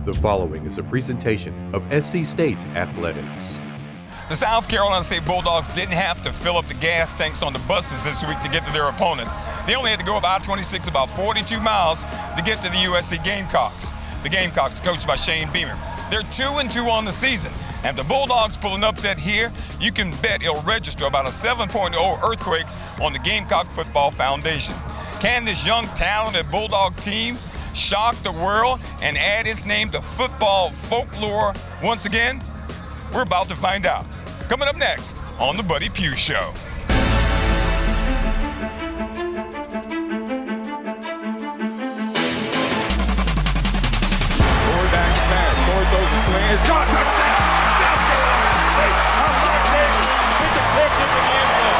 The following is a presentation of SC State Athletics. The South Carolina State Bulldogs didn't have to fill up the gas tanks on the buses this week to get to their opponent. They only had to go up I-26 about 42 miles to get to the USC Gamecocks. The Gamecocks, coached by Shane Beamer. They're 2-2 on the season. And if the Bulldogs pull an upset here, you can bet it'll register about a 7.0 earthquake on the Gamecock Football Foundation. Can this young, talented Bulldog team shock the world and add its name to football folklore once again? We're about to find out. Coming up next on the Buddy Pough Show. Quarterback pass. Ford throws a swing. It's caught. Touchdown! South Carolina State. Outside kick. Hit the pitch in the end zone.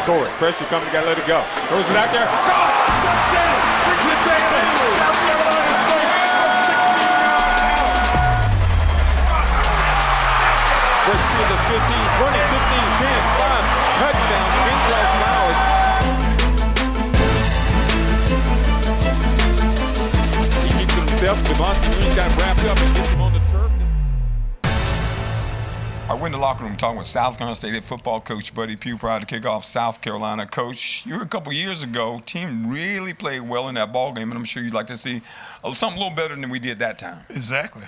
Score it. Pressure coming. Got to let it go. Throws it out there. Caught. Touchdown! Brings it back to South Carolina State. 16 yards. Breaks through the 15, 20, 15, 10, 5. Touchdown. Israel Flowers. He keeps it himself. Devontae Green got wrapped up and gets him on the turf. We're in the locker room talking with South Carolina State head football coach Buddy Pough prior to kickoff. South Carolina coach, you were a couple years ago. Team really played well in that ball game, and I'm sure you'd like to see something a little better than we did that time. Exactly.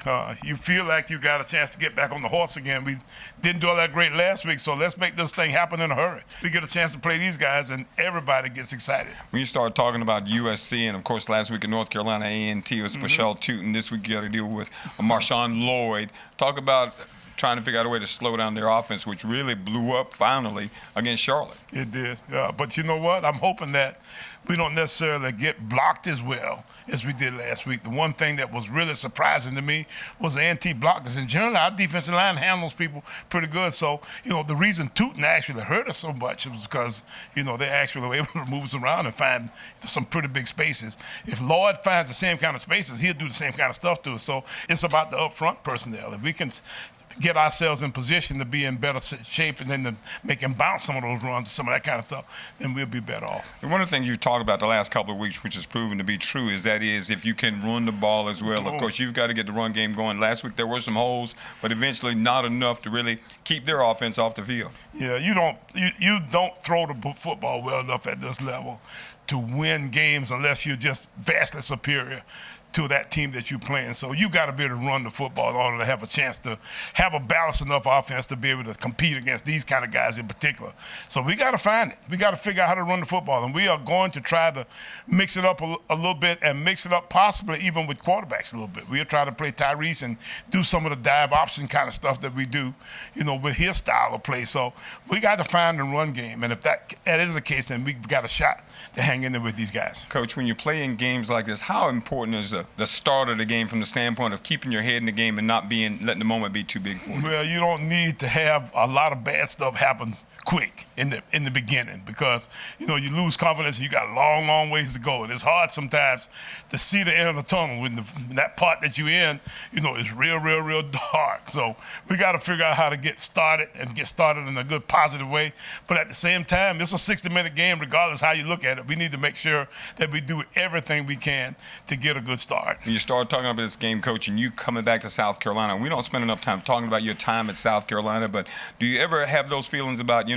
You feel like you got a chance to get back on the horse again. We didn't do all that great last week, so let's make this thing happen in a hurry. We get a chance to play these guys, and everybody gets excited. When you start talking about USC, and of course last week in North Carolina A&T was Michelle Tootin. This week you got to deal with Marshawn Lloyd. Talk about trying to figure out a way to slow down their offense, which really blew up finally against Charlotte. It did. But you know what? I'm hoping that we don't necessarily get blocked as well as we did last week. The one thing that was really surprising to me was the anti-block. Because in general, our defensive line handles people pretty good. So, the reason Tootin actually hurt us so much was because, they actually were able to move us around and find some pretty big spaces. If Lloyd finds the same kind of spaces, he'll do the same kind of stuff to us. So it's about the up-front personnel. If we can get ourselves in position to be in better shape and then to make him bounce some of those runs, some of that kind of stuff, then we'll be better off. And one of the things you talked about the last couple of weeks, which has proven to be true, is if you can run the ball as well. Of course, you've got to get the run game going. Last week there were some holes, but eventually not enough to really keep their offense off the field. Yeah, you don't throw the football well enough at this level to win games unless you're just vastly superior to that team that you're playing. So you got to be able to run the football in order to have a chance to have a balanced enough offense to be able to compete against these kind of guys in particular. So we got to find it. We got to figure out how to run the football, and we are going to try to mix it up a little bit and mix it up possibly even with quarterbacks a little bit. We'll try to play Tyrese and do some of the dive option kind of stuff that we do, with his style of play. So we got to find the run game, and if that is the case, then we've got a shot to hang in there with these guys. Coach, when you play in games like this, how important is the start of the game from the standpoint of keeping your head in the game and not letting the moment be too big for you? Well, you don't need to have a lot of bad stuff happen quick in the beginning because, you lose confidence and you got a long, long ways to go. And it's hard sometimes to see the end of the tunnel when that part that you're in, is real, real, real dark. So we got to figure out how to get started in a good, positive way. But at the same time, it's a 60-minute game regardless how you look at it. We need to make sure that we do everything we can to get a good start. When you start talking about this game, Coach, and you coming back to South Carolina, we don't spend enough time talking about your time at South Carolina, but do you ever have those feelings about,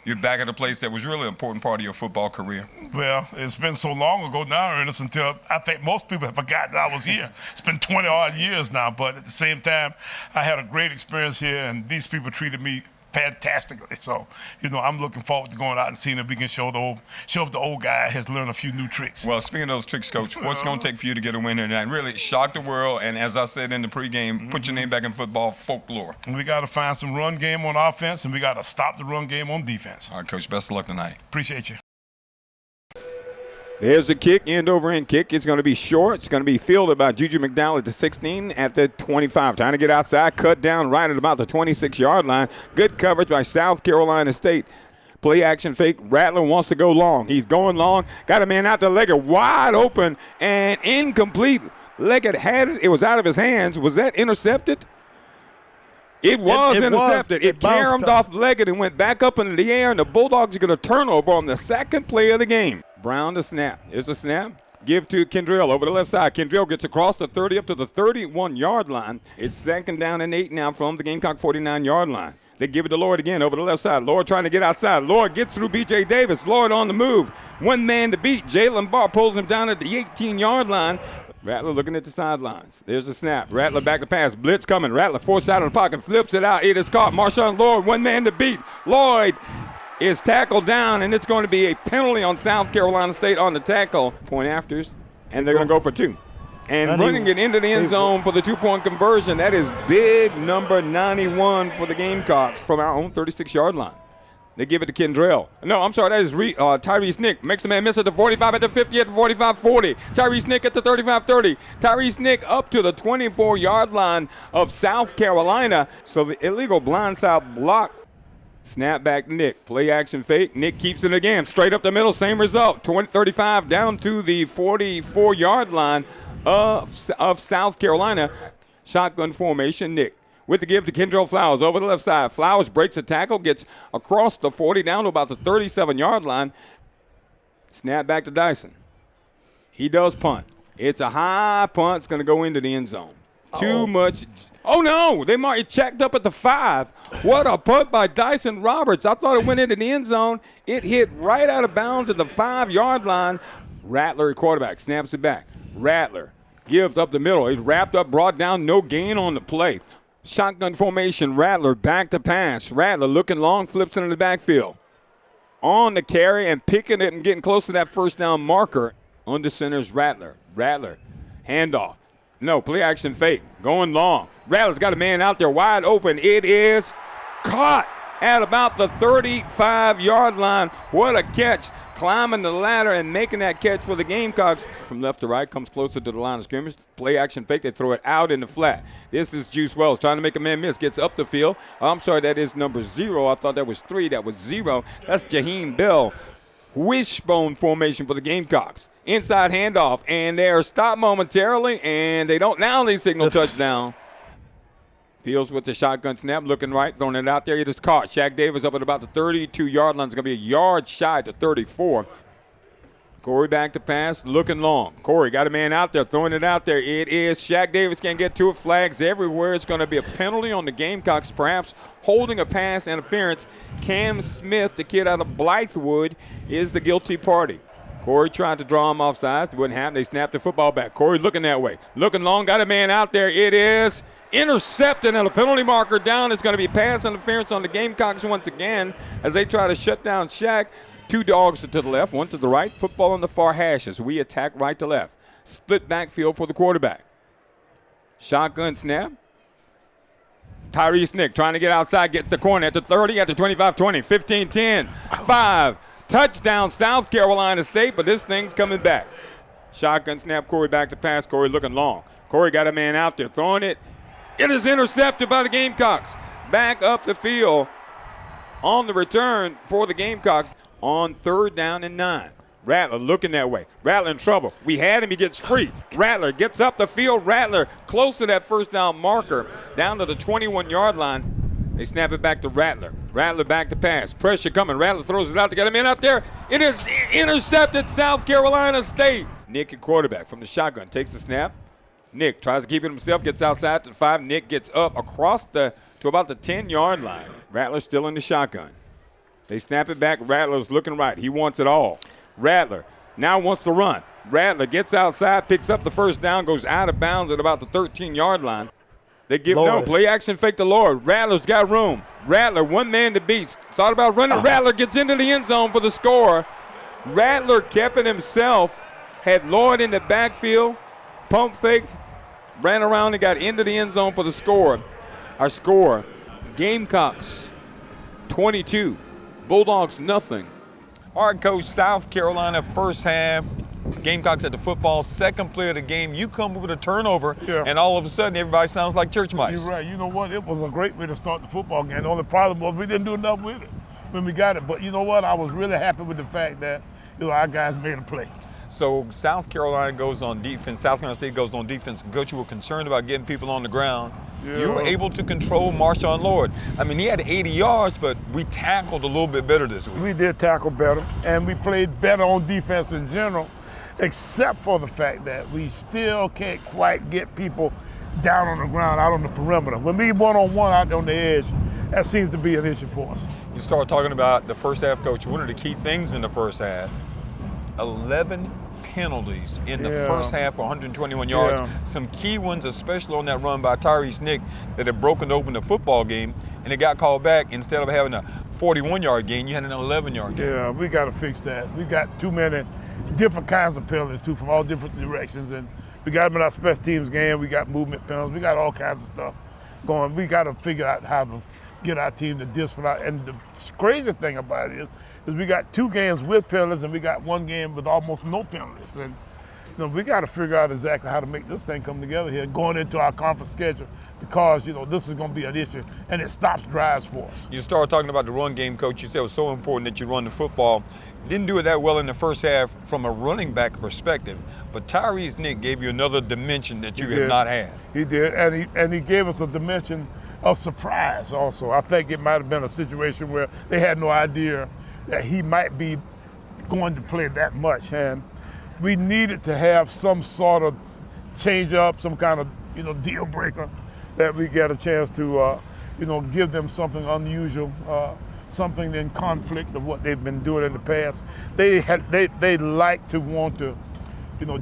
you're back at a place that was really an important part of your football career? Well, it's been so long ago now, Ernest, until I think most people have forgotten I was here. It's been 20-odd years now, but at the same time, I had a great experience here, and these people treated me fantastically. So, I'm looking forward to going out and seeing if we can show if the old guy has learned a few new tricks. Well, speaking of those tricks, Coach, what's going to take for you to get a win here tonight? Really shock the world, and as I said in the pregame, put your name back in football folklore. And we got to find some run game on offense, and we got to stop the run game on defense. All right, Coach, best of luck tonight. Appreciate you. There's the kick, end-over-end kick. It's going to be short. It's going to be fielded by Juju McDowell at the 16 at the 25. Trying to get outside, cut down right at about the 26-yard line. Good coverage by South Carolina State. Play action fake. Rattler wants to go long. He's going long. Got a man out to Leggett wide open and incomplete. Leggett had it. It was out of his hands. Was that intercepted? It was intercepted. It caromed off Leggett and went back up into the air, and the Bulldogs are going to turn over on the second play of the game. Brown to snap. Here's a snap. Give to Kendrell over the left side. Kendrell gets across the 30 up to the 31-yard line. It's 2nd down and 8 now from the Gamecock 49-yard line. They give it to Lloyd again over the left side. Lloyd trying to get outside. Lloyd gets through B.J. Davis. Lloyd on the move. One man to beat. Jalen Barr pulls him down at the 18-yard line. Rattler looking at the sidelines. There's a snap. Rattler back to pass. Blitz coming. Rattler forced out of the pocket. Flips it out. It is caught. Marshawn Lloyd, one man to beat. Lloyd is tackled down, and it's going to be a penalty on South Carolina State on the tackle. Point afters, and they're going to go for 2. And running it into the end zone for the 2-point conversion. That is big number 91 for the Gamecocks from our own 36-yard line. They give it to Kendrell. No, I'm sorry, that is Tyrese Nick. Makes a man miss at the 45, at the 50, at the 45-40. Tyrese Nick at the 35-30. Tyrese Nick up to the 24-yard line of South Carolina. So the illegal blindside block. Snap back Nick. Play action fake. Nick keeps it again. Straight up the middle, same result. 35 down to the 44-yard line of South Carolina. Shotgun formation, Nick. With the give to Kendrell Flowers over the left side. Flowers breaks a tackle, gets across the 40 down to about the 37-yard line. Snap back to Dyson. He does punt. It's a high punt. It's going to go into the end zone. Too much. Oh, no. It checked up at the 5. What a punt by Dyson Roberts. I thought it went into the end zone. It hit right out of bounds at the 5-yard line. Rattler, quarterback, snaps it back. Rattler gives up the middle. He's wrapped up, brought down, no gain on the play. Shotgun formation, Rattler back to pass. Rattler looking long, flips into the backfield. On the carry and picking it and getting close to that first down marker. Under center's Rattler. Rattler, handoff. No, play action fake. Going long. Rattler's got a man out there wide open. It is caught at about the 35-yard line. What a catch. Climbing the ladder and making that catch for the Gamecocks. From left to right, comes closer to the line of scrimmage. Play action fake. They throw it out in the flat. This is Juice Wells trying to make a man miss. Gets up the field. I'm sorry, that is number 0. I thought that was 3. That was 0. That's Jaheim Bell. Wishbone formation for the Gamecocks. Inside handoff, and they're stopped momentarily, and they don't. Now they signal touchdown. Fields with the shotgun snap, looking right, throwing it out there. It is caught. Shaq Davis up at about the 32-yard line. It's going to be a yard shy to 34. Corey back to pass, looking long. Corey got a man out there, throwing it out there. It is Shaq Davis, can't get to it. Flags everywhere. It's going to be a penalty on the Gamecocks, perhaps holding a pass interference. Cam Smith, the kid out of Blythewood, is the guilty party. Corey tried to draw him off sides. It wouldn't happen. They snapped the football back. Corey looking that way. Looking long, got a man out there. It is intercepted, and a penalty marker down. It's going to be pass interference on the Gamecocks once again as they try to shut down Shaq. 2 dogs to the left, 1 to the right. Football on the far hash as we attack right to left. Split backfield for the quarterback. Shotgun snap. Tyrese Nick trying to get outside, gets the corner at the 30, at the 25, 20, 15, 10, 5. Touchdown South Carolina State, but this thing's coming back. Shotgun snap, Corey back to pass. Corey looking long. Corey got a man out there throwing it. It is intercepted by the Gamecocks. Back up the field on the return for the Gamecocks on 3rd down and 9. Rattler looking that way. Rattler in trouble. We had him. He gets free. Rattler gets up the field. Rattler close to that first down marker down to the 21-yard line. They snap it back to Rattler. Rattler back to pass. Pressure coming. Rattler throws it out to get him in out there. It is intercepted South Carolina State. Nick at quarterback from the shotgun. Takes the snap. Nick tries to keep it himself. Gets outside to the 5. Nick gets up across to about the 10-yard line. Rattler still in the shotgun. They snap it back. Rattler's looking right. He wants it all. Rattler now wants to run. Rattler gets outside, picks up the first down, goes out of bounds at about the 13-yard line. They give no play action fake to Lord. Rattler's got room. Rattler, one man to beat. Thought about running. Rattler gets into the end zone for the score. Rattler kept it himself. Had Lloyd in the backfield. Pump faked. Ran around and got into the end zone for the score. Our score, Gamecocks 22. Bulldogs nothing. All right, Coach, South Carolina first half. Gamecocks at the football, second play of the game. You come with a turnover, and all of a sudden everybody sounds like church mice. You're right. You know what? It was a great way to start the football game. The only problem was we didn't do enough with it when we got it. But you know what? I was really happy with the fact that our guys made a play. So South Carolina goes on defense. South Carolina State goes on defense. Coach, you were concerned about getting people on the ground. Yeah. You were able to control Marshawn Lloyd. I mean, he had 80 yards, but we tackled a little bit better this week. We did tackle better, and we played better on defense in general. except for the fact that we still can't quite get people down on the ground, out on the perimeter. When we one-on-one out on the edge, that seems to be an issue for us. You start talking about the first half, Coach. One of the key things in the first half, 11 penalties in the first half for 121 yards. Some key ones, especially on that run by Tyrese Nick, that had broken open the football game, and it got called back. Instead of having a 41-yard gain, you had an 11-yard gain. Yeah, we got to fix that. We got too many different kinds of penalties, too, from all different directions. And we got them in our special teams game. We got movement penalties. We got all kinds of stuff going. We got to figure out how to get our team to discipline. And the crazy thing about it is we got 2 games with penalties and we got 1 game with almost no penalties. And we got to figure out exactly how to make this thing come together here going into our conference schedule, because this is going to be an issue and it stops drives for us. You started talking about the run game, Coach. You said it was so important that you run the football. Didn't do it that well in the first half from a running back perspective, but Tyrese Nick gave you another dimension that you have not had. He did, and he gave us a dimension of surprise also. I think it might have been a situation where they had no idea that he might be going to play that much, and we needed to have some sort of change up, some kind of deal breaker, that we get a chance to give them something unusual, something in conflict of what they've been doing in the past. They like to want to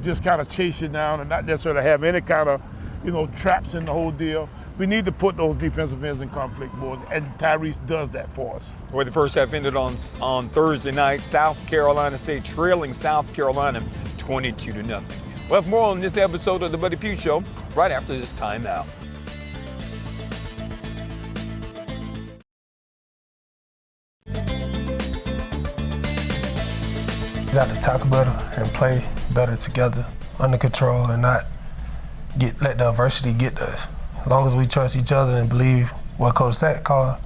just kind of chase you down and not necessarily have any kind of traps in the whole deal. We need to put those defensive ends in conflict more, and Tyrese does that for us. Well, the first half ended on Thursday night. South Carolina State trailing South Carolina 22-0. We'll have more on this episode of the Buddy Pugh Show right after this timeout. We got to talk better and play better together, under control, and not let the adversity get to us. As long as we trust each other and believe what Coach Sack called,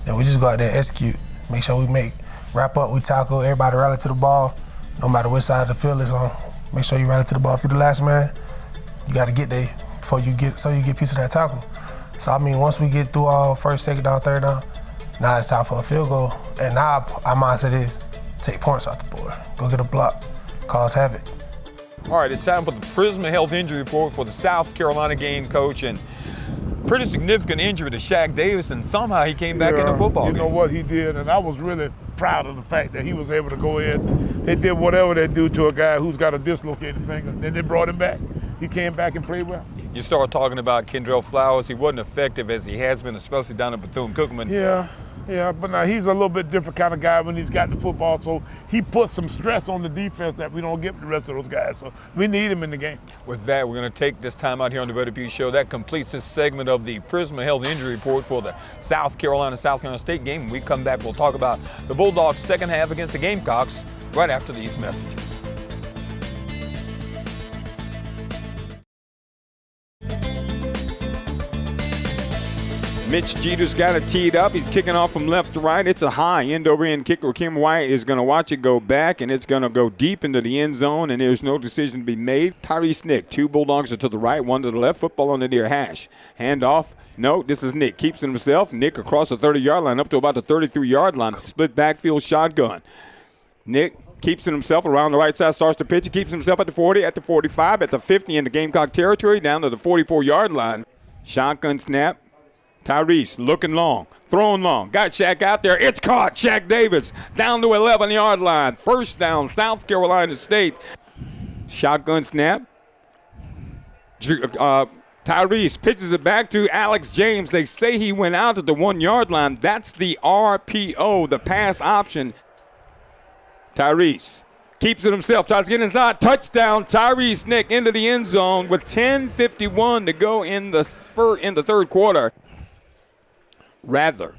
then we just go out there and execute. Make sure we wrap up, we tackle, everybody rally to the ball, no matter which side of the field it's on. Make sure you rally to the ball. If you're the last man, you got to get there so you get a piece of that tackle. So, once we get through our first, second down, third down, now it's time for a field goal. And now our mindset is take points off the board. Go get a block, cause havoc. All right, it's time for the Prisma Health Injury Report for the South Carolina game, Coach. And pretty significant injury to Shaq Davis, and somehow he came back in the football game. You know what he did, and I was really proud of the fact that he was able to go in. They did whatever they do to a guy who's got a dislocated finger. Then they brought him back. He came back and played well. You start talking about Kendrell Flowers. He wasn't effective as he has been, especially down at Bethune-Cookman. Yeah, but now he's a little bit different kind of guy when he's got the football, so he puts some stress on the defense that we don't get with the rest of those guys, so we need him in the game. With that, we're going to take this time out here on the Buddy Pugh Show. That completes this segment of the Prisma Health Injury Report for the South Carolina State game. When we come back, we'll talk about the Bulldogs' second half against the Gamecocks right after these messages. Mitch Jeter's got it teed up. He's kicking off from left to right. It's a high end-over-end kick where Kim White is going to watch it go back, and it's going to go deep into the end zone, and there's no decision to be made. Tyrese Nick, 2 Bulldogs are to the right, 1 to the left. Football on the near hash. Handoff. No, this is Nick. Keeps it himself. Nick across the 30-yard line up to about the 33-yard line. Split backfield shotgun. Nick keeps it himself around the right side, starts to pitch. He keeps himself at the 40, at the 45, at the 50 in the Gamecock territory, down to the 44-yard line. Shotgun snap. Tyrese looking long, throwing long. Got Shaq out there. It's caught. Shaq Davis down to 11-yard line. First down, South Carolina State. Shotgun snap. Tyrese pitches it back to Alex James. They say he went out at the 1-yard line. That's the RPO, the pass option. Tyrese keeps it himself, tries to get inside. Touchdown, Tyrese Nick into the end zone with 10:51 to go in the third quarter. Rattler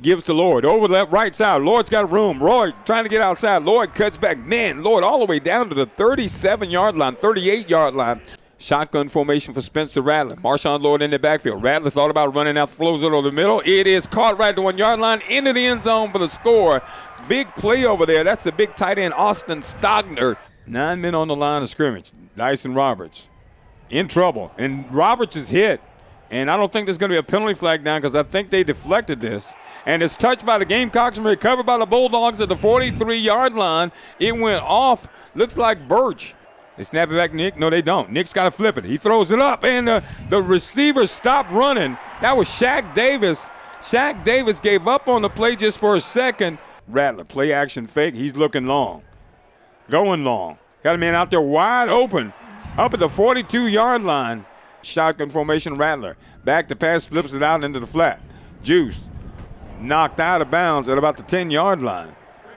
gives to Lloyd over the right side. Lloyd's got room. Lloyd trying to get outside. Lloyd cuts back. Man, Lloyd all the way down to the 37-yard line, 38-yard line. Shotgun formation for Spencer Rattler. Marshawn Lloyd in the backfield. Rattler thought about running out, flows it over the middle. It is caught right at the 1-yard line into the end zone for the score. Big play over there. That's the big tight end, Austin Stogner. 9 men on the line of scrimmage. Dyson Roberts in trouble, and Roberts is hit. And I don't think there's going to be a penalty flag down because I think they deflected this. And it's touched by the Gamecocks and recovered by the Bulldogs at the 43-yard line. It went off. Looks like Birch. They snap it back to Nick. No, they don't. Nick's got to flip it. He throws it up, and the receiver stopped running. That was Shaq Davis. Shaq Davis gave up on the play just for a second. Rattler, play action fake. He's looking long. Going long. Got a man out there wide open. Up at the 42-yard line. Shotgun formation, Rattler. Back to pass, flips it out into the flat. Juice knocked out of bounds at about the 10-yard line.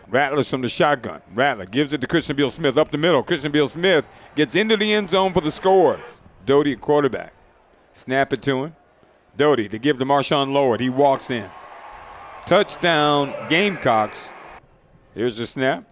Rattler's from the shotgun. Rattler gives it to Christian Beal-Smith up the middle. Christian Beal-Smith gets into the end zone for the scores. Doty at quarterback. Snap it to him. Doty to give to Marshawn Lord. He walks in. Touchdown, Gamecocks. Here's the snap.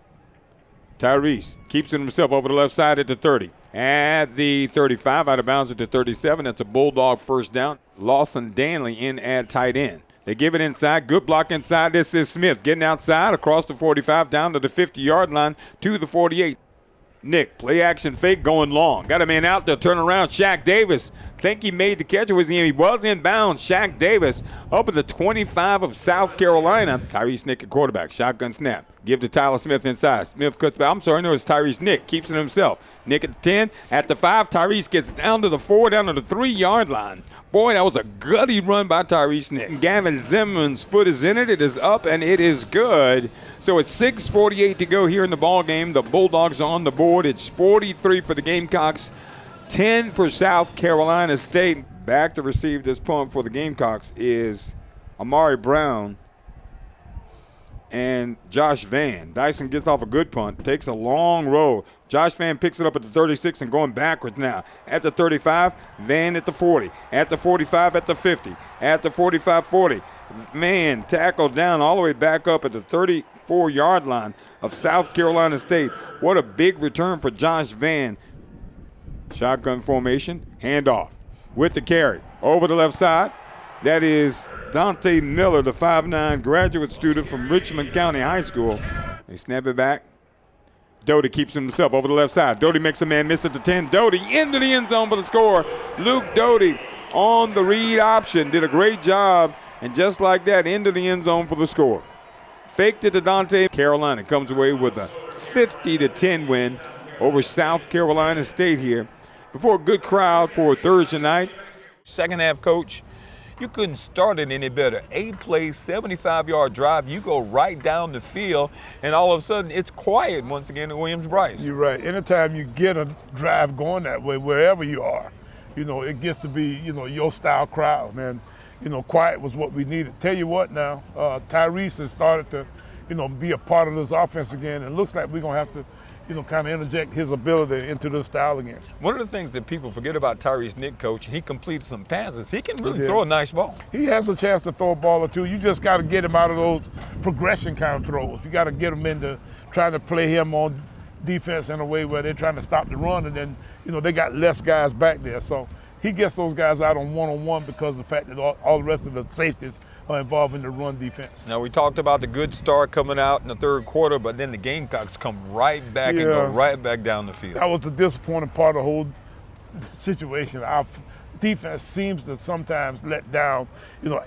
Tyrese keeps it himself over the left side at the 30. At the 35, out of bounds at the 37. That's a Bulldog first down. Lawson Danley in at tight end. They give it inside. Good block inside. This is Smith getting outside across the 45 down to the 50-yard line to the 48. Nick, play action fake going long. Got a man out there, turn around. Shaq Davis. Think he made the catch. He was inbounds. Shaq Davis up at the 25 of South Carolina. Tyrese Nick at quarterback. Shotgun snap. Give to Tyler Smith inside. Smith cuts back. I'm sorry, no, it's Tyrese Nick. Keeps it himself. Nick at the 10. At the 5, Tyrese gets down to the 4, down to the 3-yard line. Boy, that was a gutty run by Tyrese Nick. Gavin Zimmerman's foot is in it. It is up, and it is good. So it's 6:48 to go here in the ball game. The Bulldogs are on the board. It's 43 for the Gamecocks, 10 for South Carolina State. Back to receive this punt for the Gamecocks is Amari Brown and Josh Van. Dyson gets off a good punt, takes a long roll. Josh Van picks it up at the 36 and going backwards now. At the 35, Van at the 40. At the 45, at the 50. At the 45-40. Man tackled down all the way back up at the 34-yard line of South Carolina State. What a big return for Josh Van. Shotgun formation, handoff with the carry. Over the left side, that is Dante Miller, the 5'9" graduate student from Richmond County High School. They snap it back. Doty keeps himself over the left side. Doty makes a man miss at the 10. Doty into the end zone for the score. Luke Doty on the read option. Did a great job. And just like that, into the end zone for the score. Faked it to Dante. Carolina comes away with a 50-10 win over South Carolina State here. Before a good crowd for Thursday night. Second half, Coach, you couldn't start it any better. 8 plays, 75-yard drive. You go right down the field, and all of a sudden it's quiet once again at Williams-Brice. You're right. Anytime you get a drive going that way, wherever you are, it gets to be, your style crowd, man. Quiet was what we needed. Tell you what now, Tyrese has started to, be a part of this offense again, and it looks like we're going to have to, kind of interject his ability into this style again. One of the things that people forget about Tyrese Nick, Coach, he completes some passes. He can really throw a nice ball. He has a chance to throw a ball or two. You just got to get him out of those progression kind of throws. You got to get him into trying to play him on defense in a way where they're trying to stop the run, and then, they got less guys back there. So he gets those guys out on one-on-one because of the fact that all the rest of the safeties are involved in the run defense. Now, we talked about the good start coming out in the third quarter, but then the Gamecocks come right back and go right back down the field. That was the disappointing part of the whole situation. Our defense seems to sometimes let down,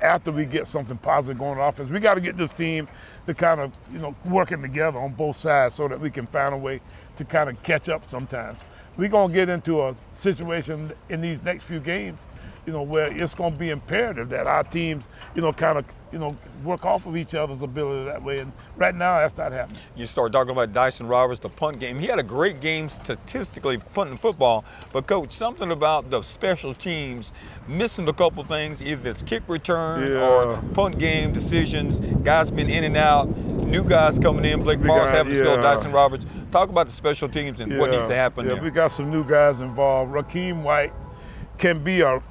after we get something positive going on offense. We got to get this team to kind of, working together on both sides so that we can find a way to kind of catch up sometimes. We're going to get into a situation in these next few games, where it's going to be imperative that our teams, kind of, work off of each other's ability that way. And right now, that's not happening. You start talking about Dyson Roberts, the punt game. He had a great game statistically punting football, but Coach, something about the special teams missing a couple things, either it's kick return or punt game decisions. Guys been in and out, new guys coming in. Blake Mars having to spell Dyson Roberts. Talk about the special teams and what needs to happen there. We got some new guys involved. Rakeem White can be a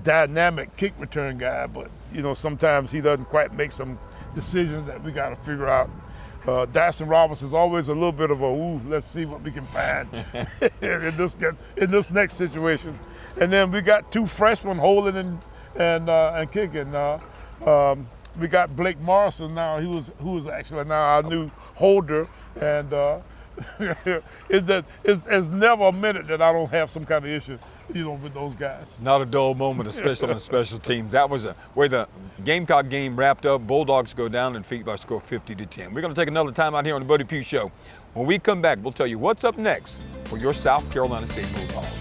dynamic kick return guy, but sometimes he doesn't quite make some decisions that we got to figure out. Dyson Roberts is always a little bit of let's see what we can find in this next situation. And then we got 2 freshmen holding and kicking. We got Blake Morrison now, who is actually now our new holder, and It's never a minute that I don't have some kind of issue, with those guys. Not a dull moment, especially on the special teams. That was where the Gamecock game wrapped up. Bulldogs go down and defeat by a score 50-10. We're going to take another time out here on the Buddy Pugh Show. When we come back, we'll tell you what's up next for your South Carolina State Bulldogs.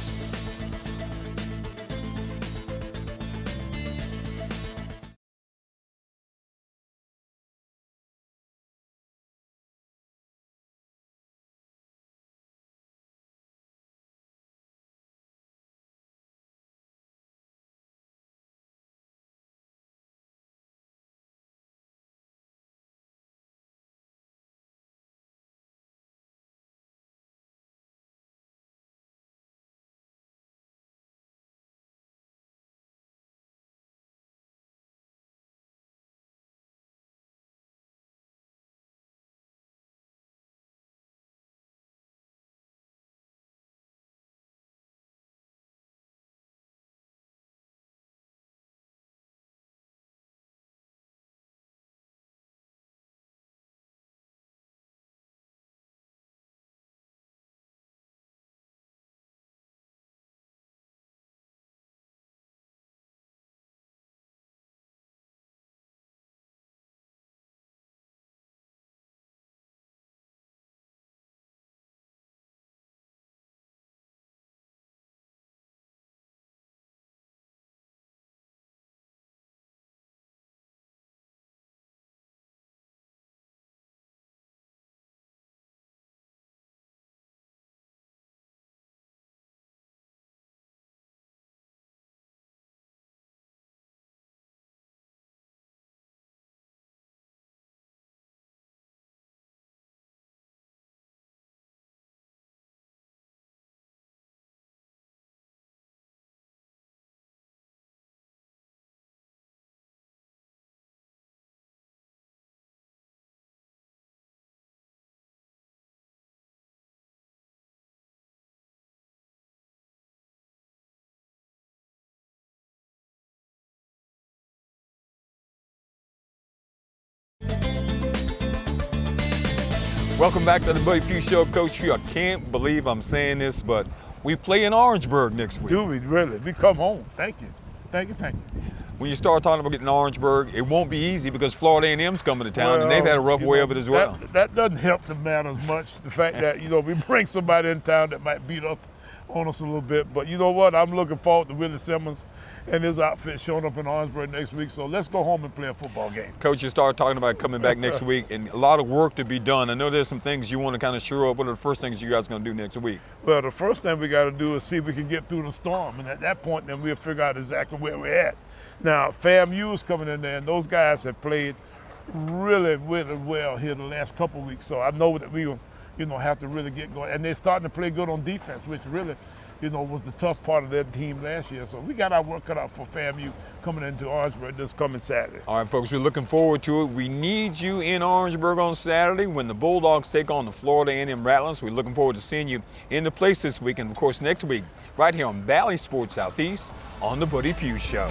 Welcome back to the Buddy Pugh Show. Coach Pugh, I can't believe I'm saying this, but we play in Orangeburg next week. Do we really? We come home. Thank you. Thank you. When you start talking about getting to Orangeburg, it won't be easy because Florida A&M's coming to town, and they've had a rough way of it as well. That doesn't help the matter as much. The fact that, we bring somebody in town that might beat up on us a little bit. But you know what? I'm looking forward to Willie Simmons and his outfit showing up in Orangeburg next week. So let's go home and play a football game. Coach, you started talking about coming back next week, and a lot of work to be done. I know there's some things you want to kind of shore up. What are the first things you guys are going to do next week? Well, the first thing we got to do is see if we can get through the storm. And at that point, then we'll figure out exactly where we're at. Now, FAMU is coming in there, and those guys have played really, really well here the last couple of weeks. So I know that we will, have to really get going. And they're starting to play good on defense, which really, was the tough part of their team last year. So we got our work cut out for FAMU coming into Orangeburg this coming Saturday. All right, folks, we're looking forward to it. We need you in Orangeburg on Saturday when the Bulldogs take on the Florida A&M Rattlers. We're looking forward to seeing you in the place this week and, of course, next week right here on Valley Sports Southeast on the Buddy Pugh Show.